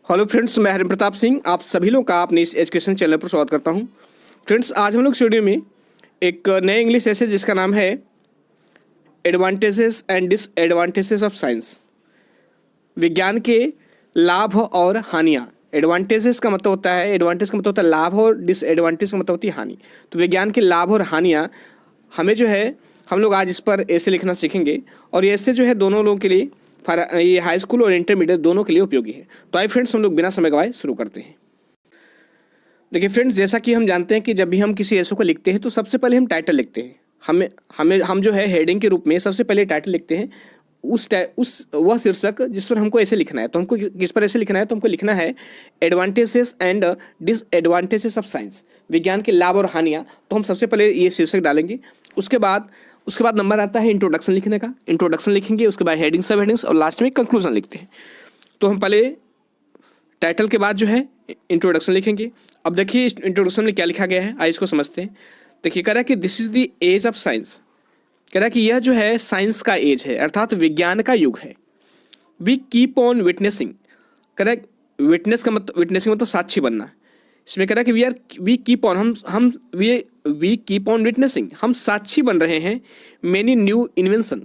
Hello friends, मैं हरिम प्रताप सिंह आप सभी लोग का अपने इस एजुकेशन चैनल पर स्वागत करता हूं। फ्रेंड्स, आज हम लोग स्टूडियो में एक नए इंग्लिश ऐसे जिसका नाम है advantages and disadvantages of science. विज्ञान के लाभ और हानियाँ। एडवांटेजेस का मतलब होता है, एडवांटेज का मतलब होता है लाभ और डिसएडवांटेज का मतलब होती है हानि। तो विज्ञान के लाभ और हानियाँ हमें जो है हम लोग आज इस पर ऐसे लिखना सीखेंगे और ये ऐसे जो है दोनों लोगों के लिए ये हाई स्कूल और इंटरमीडिएट दोनों के लिए उपयोगी है। तो आइए फ्रेंड्स, हम लोग बिना समय गवाए शुरू करते हैं। देखिए फ्रेंड्स, जैसा कि हम जानते हैं कि जब भी हम किसी ऐसे को लिखते हैं तो सबसे पहले हम टाइटल लिखते हैं। हम जो है हेडिंग के रूप में सबसे पहले टाइटल लिखते हैं। वह शीर्षक जिस पर हमको ऐसे लिखना है, तो हमको किस पर ऐसे लिखना है, तो हमको लिखना है advantages and disadvantages of science, विज्ञान के लाभ और हानियाँ। तो हम सबसे पहले ये शीर्षक डालेंगे। उसके बाद नंबर आता है इंट्रोडक्शन लिखने का। इंट्रोडक्शन लिखेंगे, उसके बाद हेडिंग, सब हेडिंग्स और लास्ट में कंक्लूजन लिखते हैं। तो हम पहले टाइटल के बाद जो है इंट्रोडक्शन लिखेंगे। अब देखिए इस इंट्रोडक्शन में क्या लिखा गया है, आइए इसको समझते हैं। देखिए कह रहा है कि this is the age of science. कह रहा है कि यह जो है साइंस का एज है, अर्थात विज्ञान का युग है। We keep on witnessing. कह रहा है विटनेसिंग मतलब साक्षी बनना। इसमें कह रहा है कि we keep on we keep on witnessing, हम साक्षी बन रहे हैं many new invention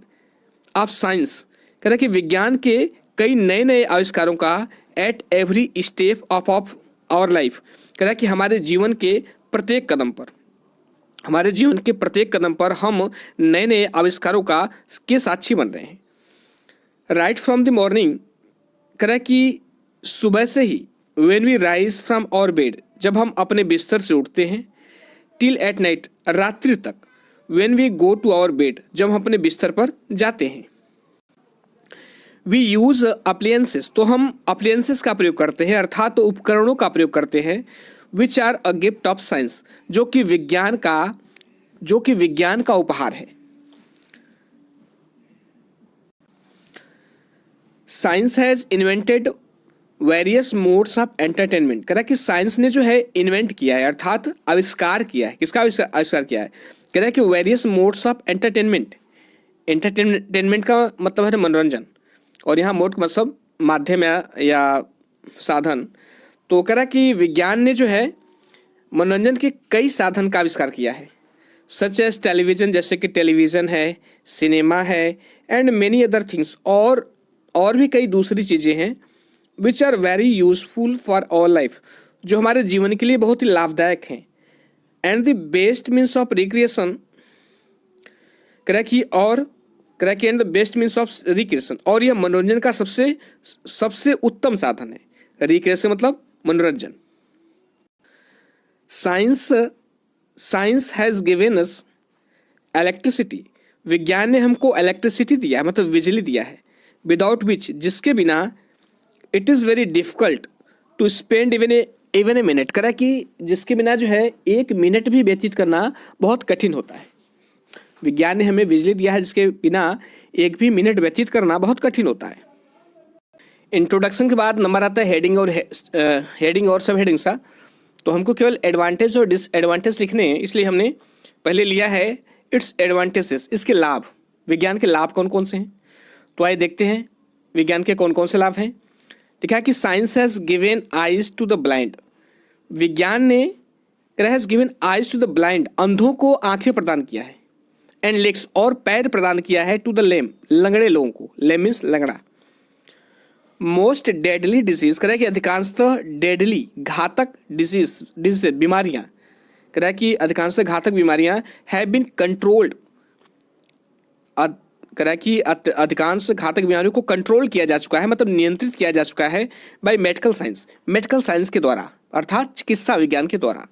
of science. कह रहा है कि विज्ञान के कई नए नए आविष्कारों का at every step of our life. कह रहा है कि हमारे जीवन के प्रत्येक कदम पर हम नए नए आविष्कारों के साक्षी बन रहे हैं। राइट फ्रॉम द मॉर्निंग, कह रहा है कि सुबह से ही, when we rise from our bed, जब हम अपने बिस्तर से उठते हैं, टिल एट नाइट, रात्रि तक, when we go to our bed, जब हम अपने बिस्तर पर जाते हैं। वी यूज अप्लायंसेस, तो हम अप्लायंसेस का प्रयोग करते हैं, अर्थात तो उपकरणों का प्रयोग करते हैं, which are a gift of science, जो कि विज्ञान का उपहार है। Science has invented various modes of entertainment. कह रहा है कि साइंस ने जो है इन्वेंट किया है, अर्थात आविष्कार किया है। किसका आविष्कार किया है? कह रहा है कि various modes of entertainment. Entertainment का मतलब है मनोरंजन, और यहाँ मोड मतलब माध्यम या साधन। तो कह रहा है कि विज्ञान ने जो है मनोरंजन के कई साधन का आविष्कार किया है, सच एज टेलीविजन, जैसे कि टेलीविज़न है, सिनेमा है, एंड मेनी अदर थिंग्स, और भी कई दूसरी चीज़ें हैं, which are very useful for our life, जो हमारे जीवन के लिए बहुत ही लाभदायक हैं। And the best means of recreation, and the best means of recreation, और यह मनोरंजन का सबसे उत्तम साधन है। रिक्रिएशन मतलब मनोरंजन। Science has given us electricity, विज्ञान ने हमको इलेक्ट्रिसिटी दिया है, मतलब बिजली दिया है। विदाउट विच, जिसके बिना, it is very difficult to spend even a minute. करा कि जिसके बिना जो है एक मिनट भी व्यतीत करना बहुत कठिन होता है। विज्ञान ने हमें बिजली दिया है, जिसके बिना एक भी मिनट व्यतीत करना बहुत कठिन होता है। इंट्रोडक्शन के बाद नंबर आता है हेडिंग और सब हेडिंग सा। तो हमको केवल एडवांटेज और डिसएडवांटेज लिखने हैं, इसलिए हमने पहले लिया है इट्स एडवांटेजेस, इसके लाभ। विज्ञान के लाभ कौन कौन से हैं, तो आइए देखते हैं विज्ञान के कौन कौन से लाभ हैं। लिखा है कि science has given eyes to the blind. विज्ञान ने has given eyes to the blind, अंधों को आंखें प्रदान किया है, एंड लेग्स, और पैर प्रदान किया है, टू द लेम, लंगड़े लोगों को। लेम मीन्स लंगड़ा। मोस्ट डेडली डिजीज, कह रहा है कि अधिकांशतः डेडली, घातक डिजीज बीमारियां, कह रहा है कि अधिकांशतः घातक बीमारियां हैव बीन कंट्रोल्ड, कह रहा है कि अधिकांश घातक बीमारियों को कंट्रोल किया जा चुका है, मतलब नियंत्रित किया जा चुका है बाय मेडिकल साइंस के द्वारा, अर्थात चिकित्सा विज्ञान के द्वारा।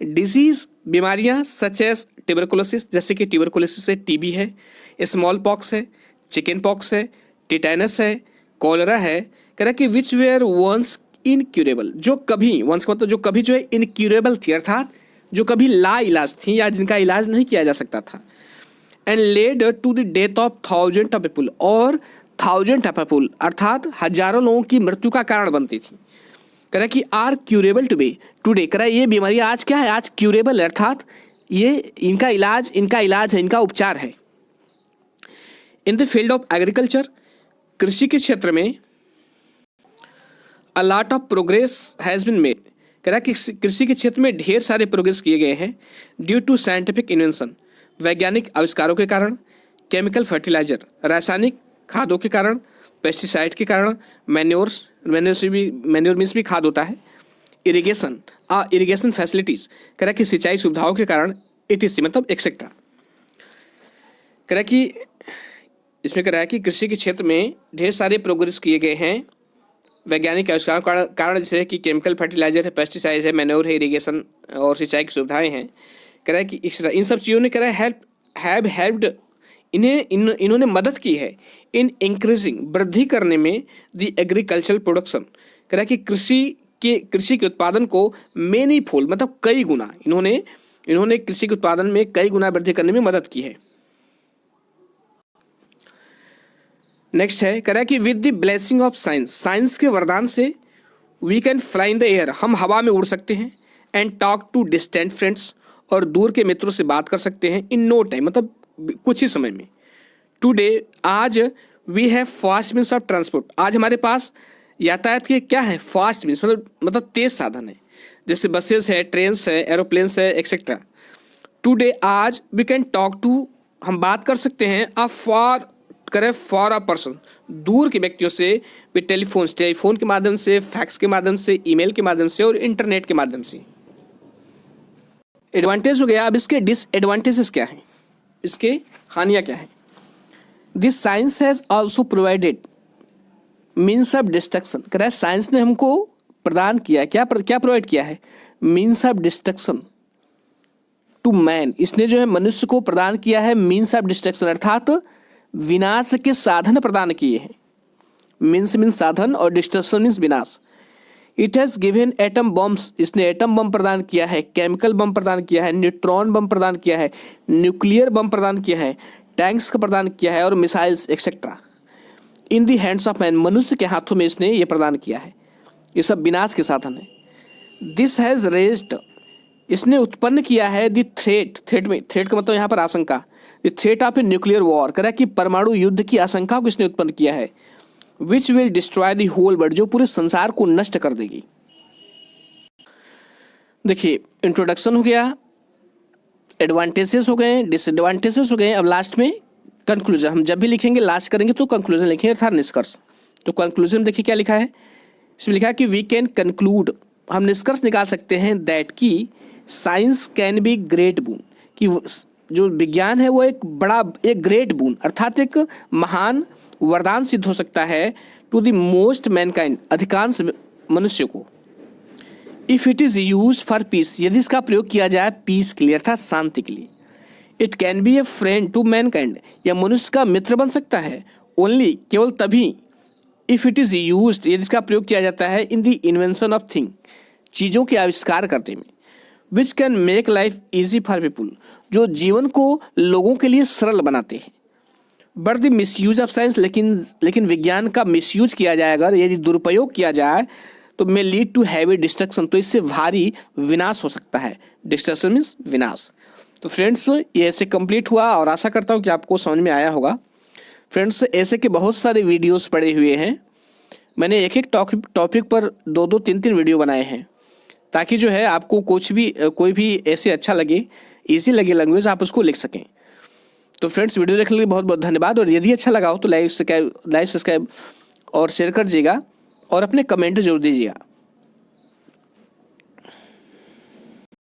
डिजीज बीमारियां सच एज ट्यूबरकुलोसिस, जैसे कि ट्यूबरकुलोसिस है, टीबी है, स्मॉल पॉक्स है, चिकन पॉक्स है, टिटेनस है, कॉलरा है। कह रहा है कि विच वेयर वंस इनक्यूरेबल, जो कभी, वंस मतलब जो कभी जो है इनक्यूरेबल थी, अर्थात जो कभी लाइलाज थी या जिनका इलाज नहीं किया जा सकता था। And led to the death of thousand of people, और थाउजेंड ऑफ पीपुल अर्थात हजारों लोगों की मृत्यु का कारण बनती थी। कह रहा है कि आर क्यूरेबल टुडे, कह रहा है ये बीमारी आज क्या है, आज क्यूरेबल है, अर्थात ये इनका इलाज है, इनका उपचार है। In the field of agriculture, कृषि के क्षेत्र में a lot of progress has been made, कह रहा है कि कृषि के क्षेत्र में ढेर सारे प्रोग्रेस किए गए हैं ड्यू टू साइंटिफिक इन्वेंशन, वैज्ञानिक आविष्कारों के कारण, केमिकल फर्टिलाइजर रासायनिक खादों के कारण, पेस्टिसाइड के कारण, मैन्योर मीन्स भी खाद होता है, इरिगेशन फैसिलिटीज, कह रहा है कि सिंचाई सुविधाओं के कारण, etc मतलब एक्सेट्रा। कह रहा है कि इसमें कह रहा है कि कृषि के क्षेत्र में ढेर सारे प्रोग्रेस किए गए हैं वैज्ञानिक आविष्कारों के कारण, जैसे कि केमिकल फर्टिलाइजर है, पेस्टिसाइड है, मैन्योर है, इरिगेशन और सिंचाई की सुविधाएं हैं। कह रहा है कि इन सब चीज़ों ने कह रहा है हेल्प्ड इन्होंने मदद की है इन इंक्रीजिंग वृद्धि करने में द एग्रीकल्चरल प्रोडक्शन। कह रहा है कि कृषि के उत्पादन को मेनी फोल्ड मतलब कई गुना इन्होंने कृषि के उत्पादन में कई गुना वृद्धि करने में मदद की है। नेक्स्ट है, कह रहा है कि with the blessing of science के वरदान से we can fly in the air, हम हवा में उड़ सकते हैं, and talk to distant friends, और दूर के मित्रों से बात कर सकते हैं, इन नो टाइम मतलब कुछ ही समय में। टुडे आज we have fast means of transport, आज हमारे पास यातायात के क्या है, फास्ट मीन्स मतलब तेज साधन है, जैसे बसेस है, ट्रेन है, एरोप्लेन्स है, एक्सेट्रा। टुडे आज वी कैन टॉक टू, हम बात कर सकते हैं, फॉर अ पर्सन, दूर के व्यक्तियों से, विद टेलीफोन के माध्यम से, फैक्स के माध्यम से, ईमेल के माध्यम से और इंटरनेट के माध्यम से। एडवांटेज हो गया। अब इसके डिसएडवांटेजेस क्या हैं, इसके हानियाँ क्या हैं। This science has also provided means of destruction, कह रहा है साइंस ने हमको प्रदान किया, क्या प्रोवाइड किया है, means of destruction to man, इसने जो है मनुष्य को प्रदान किया है मीन्स ऑफ डिस्ट्रक्शन, अर्थात विनाश के साधन प्रदान किए हैं। मीन्स साधन और डिस्ट्रक्शन मीन्स विनाश। It has given atom bombs, इसने एटम बम प्रदान किया है, केमिकल बम प्रदान किया है, न्यूट्रॉन बम प्रदान किया है, न्यूक्लियर बम प्रदान किया है, टैंक्स का प्रदान किया है और missiles etcetera. In the hands of man, मनुष्य के हाथों में इसने ये प्रदान किया है, ये सब विनाश के साधन है। दिस हैज़ रेज्ड, इसने उत्पन्न किया है द थ्रेट का मतलब यहाँ पर आशंका, the threat of a nuclear war, कह रहा है कि परमाणु युद्ध की आशंका को इसने उत्पन्न किया है, which will destroy the whole world, जो पूरे संसार को नष्ट कर देगी। देखिए इंट्रोडक्शन हो गया, एडवांटेजेस हो गए, डिसएडवांटेजेस हो गए, अब लास्ट में कंक्लूजन। हम जब भी लिखेंगे लास्ट करेंगे तो कंक्लूजन लिखेंगे अर्थात निष्कर्ष। तो कंक्लूजन देखिए क्या लिखा है, इसमें लिखा है कि वी कैन कंक्लूड, हम निष्कर्ष निकाल सकते हैं, दैट की साइंस कैन बी ग्रेट बून, कि जो विज्ञान है वो एक ग्रेट बून अर्थात एक महान वरदान सिद्ध हो सकता है टू द मोस्ट मैनकाइंड, अधिकांश मनुष्य को। If it is use for piece, यदि इसका प्रयोग किया जाए पीस के लिए अर्थात शांति के लिए। It can be a friend to mankind, यह मनुष्य का मित्र बन सकता है, ओनली केवल तभी, इफ इट इज यूज, यदि इसका प्रयोग किया जाता है in the invention of thing, चीज़ों के आविष्कार करने में, which can make life easy for people, जो जीवन को लोगों के लिए सरल बनाते हैं। But the misuse of science, लेकिन विज्ञान का मिसयूज किया जाए, अगर यदि दुरुपयोग किया जाए तो may lead to heavy destruction, तो इससे भारी विनाश हो सकता है। डिस्ट्रक्शन मीन्स विनाश। तो फ्रेंड्स ये ऐसे कंप्लीट हुआ और आशा करता हूँ कि आपको समझ में आया होगा। फ्रेंड्स ऐसे के बहुत सारे वीडियोस पड़े हुए हैं, मैंने एक टॉपिक पर 2-2, 3-3 वीडियो बनाए हैं, ताकि जो है आपको कोई भी ऐसे अच्छा लगे, ईजी लगे लैंग्वेज, आप उसको लिख सकें। तो फ्रेंड्स वीडियो देखने के लिए बहुत बहुत धन्यवाद, और यदि अच्छा लगा हो तो लाइक सब्सक्राइब और शेयर कर दीजिएगा और अपने कमेंट जरूर दीजिएगा।